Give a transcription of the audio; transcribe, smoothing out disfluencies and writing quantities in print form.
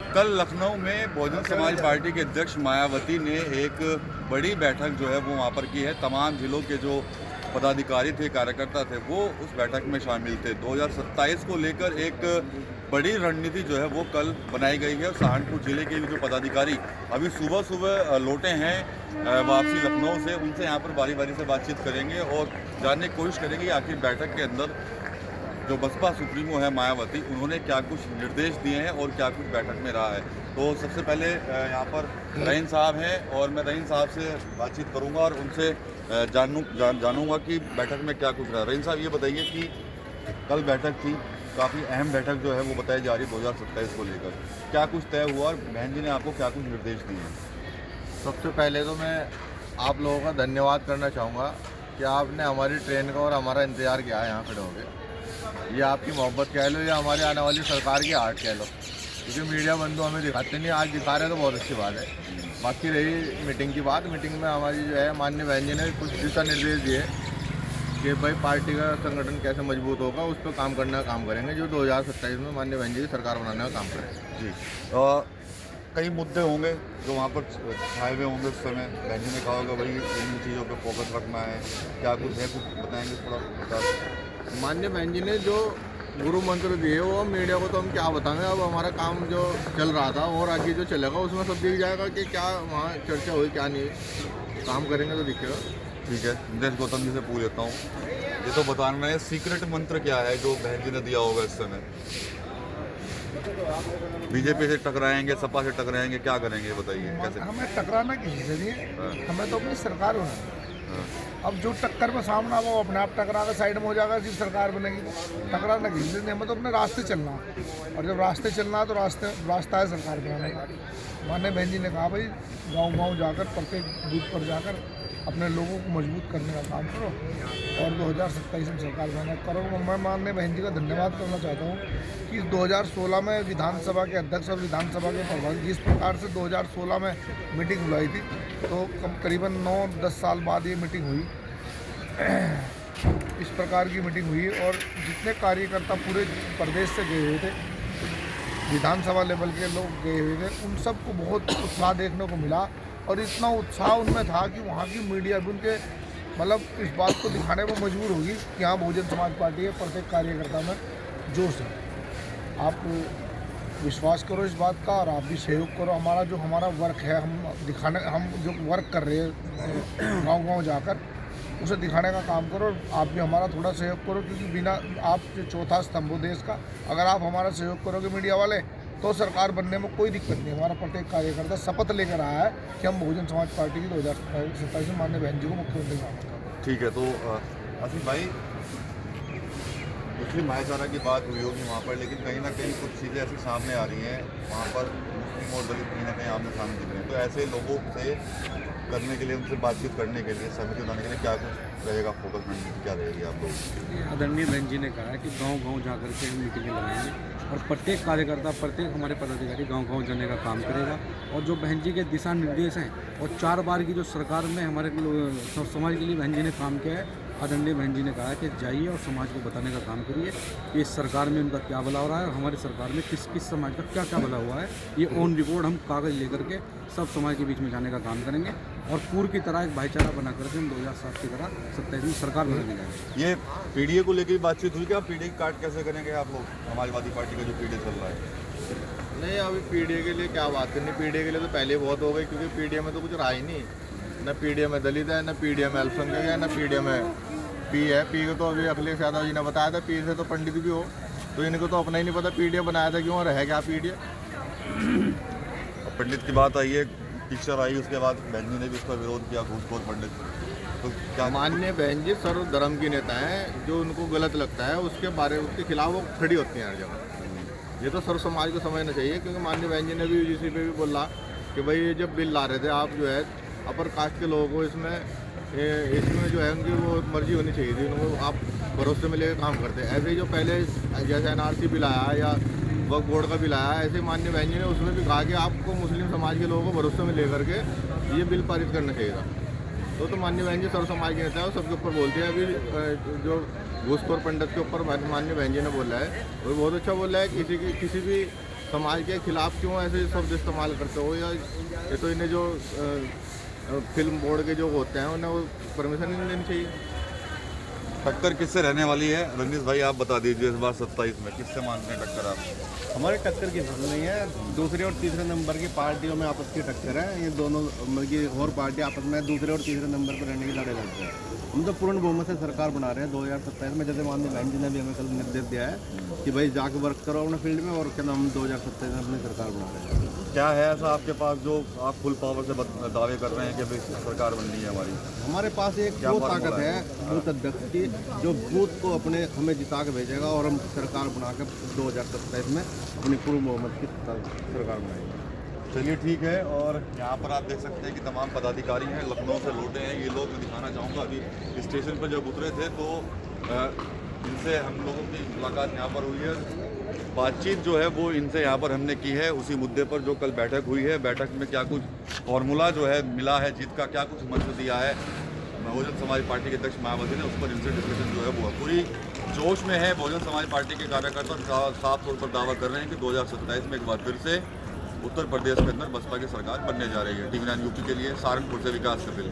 कल लखनऊ में बहुजन समाज पार्टी के अध्यक्ष मायावती ने एक बड़ी बैठक जो है वो वहाँ पर की है। तमाम जिलों के जो पदाधिकारी थे, कार्यकर्ता थे, वो उस बैठक में शामिल थे। 2027 को लेकर एक बड़ी रणनीति जो है वो कल बनाई गई है। सहारनपुर जिले के जो पदाधिकारी अभी सुबह सुबह लौटे हैं वापसी लखनऊ से, उनसे यहाँ पर बारी बारी से बातचीत करेंगे और जानने की कोशिश करेंगे कि आखिर बैठक के अंदर जो बसपा सुप्रीमो है मायावती, उन्होंने क्या कुछ निर्देश दिए हैं और क्या कुछ बैठक में रहा है। तो सबसे पहले यहाँ पर रहीम साहब हैं और मैं रहीम साहब से बातचीत करूँगा और उनसे जानूँगा कि बैठक में क्या कुछ रहा। रहीम साहब, ये बताइए कि कल बैठक थी, काफ़ी अहम बैठक जो है वो बताई जा रही है 2027 को लेकर, क्या कुछ तय हुआ और बहन जी ने आपको क्या कुछ निर्देश दिए हैं? सबसे पहले तो मैं आप लोगों का धन्यवाद करना चाहूँगा कि आपने हमारी ट्रेन का और हमारा इंतज़ार किया है यहाँ खड़े हो गए। ये आपकी मोहब्बत कह लो या हमारी आने वाली सरकार की आर्ट कह लो, क्योंकि मीडिया बंधु हमें दिखाते नहीं, आज दिखा रहे तो बहुत अच्छी बात है। बाकी रही मीटिंग की बात, मीटिंग में हमारी जो है माननीय बहन जी ने कुछ दिशा निर्देश दिए कि भाई पार्टी का संगठन कैसे मजबूत होगा, उस पर काम करने का काम करेंगे, जो 2027 में माननीय बहन जी की सरकार बनाने का काम करेंगे। जी, कई मुद्दे होंगे जो वहाँ पर छाए हुए होंगे उस समय, बहन जी ने कहा होगा भाई इन चीज़ों पर फोकस रखना है, क्या कुछ है, कुछ बताएंगे थोड़ा बता। माननीय बहन जी ने जो गुरु मंत्र दिए वो मीडिया को तो हम क्या बताएंगे। अब हमारा काम जो चल रहा था और आगे जो चलेगा उसमें सब दिख जाएगा कि क्या वहाँ चर्चा हुई क्या नहीं, काम करेंगे तो दिखेगा। ठीक है, नितेश गौतम जी से पूछ लेता हूँ, ये तो बताना है सीक्रेट मंत्र क्या है जो बहन जी ने दिया होगा इस समय? बीजेपी से टकराएंगे, सपा से टकराएंगे, क्या करेंगे बताइए कैसे? हमें टकराना किसी से नहीं है, हमें तो अपनी सरकार होना है। अब जो टक्कर में सामना वो अपने आप टकरा कर साइड में हो जाएगा, सिर्फ सरकार बनेगी। टकराना किसी से नहीं, हमें तो अपने रास्ते चलना है, और जब रास्ते चलना है तो रास्ता है सरकार बनाने का। माननीय बहन जी ने कहा भाई गांव गांव जाकर, प्रत्येक बूथ पर जाकर अपने लोगों को मजबूत करने का काम करो और 2027 में सरकार बनाना करो। मैं माननीय बहन जी का धन्यवाद करना चाहता हूँ कि 2016 में विधानसभा के अध्यक्ष और विधानसभा के प्रधान जिस प्रकार से 2016 में मीटिंग बुलाई थी, तो करीबन 9-10 साल बाद ये मीटिंग हुई, इस प्रकार की मीटिंग हुई। और जितने कार्यकर्ता पूरे प्रदेश से गए हुए थे, विधानसभा लेवल के लोग गए हुए थे, उन सबको बहुत उत्साह देखने को मिला और इतना उत्साह उनमें था कि वहाँ की मीडिया भी उनके मतलब इस बात को दिखाने पर मजबूर होगी कि हाँ बहुजन समाज पार्टी है, प्रत्येक कार्यकर्ता में जोश है। आप विश्वास करो इस बात का और आप भी सहयोग करो। हमारा वर्क है, हम जो वर्क कर रहे हैं गांव गांव जाकर, उसे दिखाने का काम करो। आप भी हमारा थोड़ा सहयोग करो, क्योंकि बिना आप जो चौथा स्तंभ हो देश का, अगर आप हमारा सहयोग करोगे मीडिया वाले, तो सरकार बनने में कोई दिक्कत नहीं। हमारा प्रत्येक कार्यकर्ता शपथ लेकर आया है कि हम बहुजन समाज पार्टी की 2027 में माननीय बहन जी को मुख्यमंत्री बनाएंगे। ठीक है, तो आसिफ भाई, मुस्लिम भाईचारा की बात हुई होगी वहाँ पर, लेकिन कहीं ना कहीं कुछ चीज़ें ऐसी सामने आ रही हैं वहाँ पर, मुस्लिम और दलित कहीं ना कहीं आमने सामने दिख रहे हैं। तो ऐसे लोगों से करने के लिए, उनसे बातचीत करने के लिए, समिति बनाने के लिए क्या कुछ रहेगा, फोकस रणनीति क्या रहेगी आप लोग? आदरणीय बहन जी ने कहा है कि गांव गांव जाकर के हम मीटिंगें लगाएंगे और प्रत्येक कार्यकर्ता, प्रत्येक हमारे पदाधिकारी गांव गांव जाने का काम करेगा। और जो बहन जी के दिशा निर्देश हैं और 4 बार की जो सरकार में हमारे समाज के लिए बहन जी ने काम किया है, आदरणीय बहन जी ने कहा है कि जाइए और समाज को बताने का काम करिए कि इस सरकार में उनका क्या भला हो रहा है और हमारी सरकार में किस किस समाज का क्या क्या भला हुआ है। ये ऑन रिकॉर्ड हम कागज़ लेकर के सब समाज के बीच में जाने का काम करेंगे और पूर्व की तरह एक भाईचारा बना करके हम 2007 की तरह 27 में सरकार बनाने जाएंगे। ये पीडीए को लेकर बातचीत हुई क्या? पीडीए कार्ड कैसे करेंगे आप लोग, समाजवादी पार्टी का जो पीडीए चल रहा है? नहीं, अभी पीडीए के लिए क्या बात करनी, पीडीए के लिए तो पहले बहुत हो गई, क्योंकि पीडीए में तो कुछ रहा ही नहीं। न पीडीए में दलित है, न पीडीए में अल्पसंख्यक है, न पीडीए में पी है। पी को तो अभी अखिलेश यादव जी ने बताया था, पी से तो पंडित भी हो, तो इनको तो अपना ही नहीं पता पीडीए बनाया था क्यों, रह क्या पीडीए। पंडित की बात आई है, पिक्चर आई, उसके बाद बहन जी ने भी उसका विरोध किया, घूसखोर पंडित। तो क्या माननीय बहन जी सर्व धर्म की नेता हैं, जो उनको गलत लगता है उसके खिलाफ वो खड़ी होती हैं हर जगह। ये तो सर्व समाज को समझना चाहिए, क्योंकि माननीय बहन जी ने भी यूजीसी पे भी बोला कि भाई ये जब बिल ला रहे थे आप, जो है अपर कास्ट के लोगों को इसमें जो है उनकी वो मर्जी होनी चाहिए थी, उनको आप भरोसे में लेकर काम करते हैं। ऐसे ही जो पहले जैसे NRC बिल आया या वक्फ बोर्ड का बिल आया, ऐसे माननीय बहन जी ने उसमें भी कहा कि आपको मुस्लिम समाज के लोगों को भरोसे में लेकर के ये बिल पारित करना चाहिए था। तो माननीय बहन जी सर्व समाज के नेता है, सबके ऊपर बोलते हैं। अभी जो घूसखोर पंडित के ऊपर माननीय बहन जी ने बोला है, वो बहुत अच्छा बोला है। किसी भी समाज के खिलाफ क्यों ऐसे शब्द इस्तेमाल करते हो, या ये तो इन्हें जो फिल्म बोर्ड के जो होते हैं उन्हें वो परमिशन नहीं देनी चाहिए। टक्कर किससे रहने वाली है रंजीत भाई, आप बता दीजिए इस बार 27 में किससे मानते हैं टक्कर आप? हमारे टक्कर की फसल नहीं है, दूसरे और तीसरे नंबर की पार्टियों में आपस की टक्कर है। ये दोनों मतलब की और पार्टी आपस में दूसरे और तीसरे नंबर पर रहने की लड़ाई लड़ते हैं। हम तो पूर्ण बहुमत से सरकार बना रहे हैं 2027 में। जैसे माननीय बहन जी ने भी हमें कल निर्देश दिया है कि भाई जाके वर्क करो अपने फील्ड में, और क्या नाम हम 2027 में अपनी सरकार बना रहे हैं। क्या है ऐसा आपके पास जो आप फुल पावर से दावे कर रहे हैं कि भाई सरकार बननी है हमारी? हमारे पास एक क्या वो फॉर्मूला ताकत है बूथ अध्यक्ष की, जो बूथ को अपने हमें जिता के भेजेगा और हम सरकार बना के 2027 में अपनी पूर्ण बहुमत की सरकार बनाएंगे। चलिए ठीक है। और यहाँ पर आप देख सकते हैं कि तमाम पदाधिकारी हैं, लखनऊ से लौटे हैं ये लोग। मैं दिखाना चाहूँगा, अभी स्टेशन पर जब उतरे थे तो इनसे हम लोगों की मुलाकात यहाँ पर हुई है। बातचीत जो है वो इनसे यहाँ पर हमने की है उसी मुद्दे पर जो कल बैठक हुई है। बैठक में क्या कुछ फॉर्मूला जो है मिला है जीत का, क्या कुछ मंत्र दिया है बहुजन समाज पार्टी के अध्यक्ष मायावती ने, उस पर इनसे डिस्कशन जो है वो पूरी जोश में है। बहुजन समाज पार्टी के कार्यकर्ता साफ तौर पर दावा कर रहे हैं कि 2027 में एक बार फिर से उत्तर प्रदेश के अंदर बसपा की सरकार बनने जा रही है। TV9 यूपी के लिए सहारनपुर से विकास कपिल।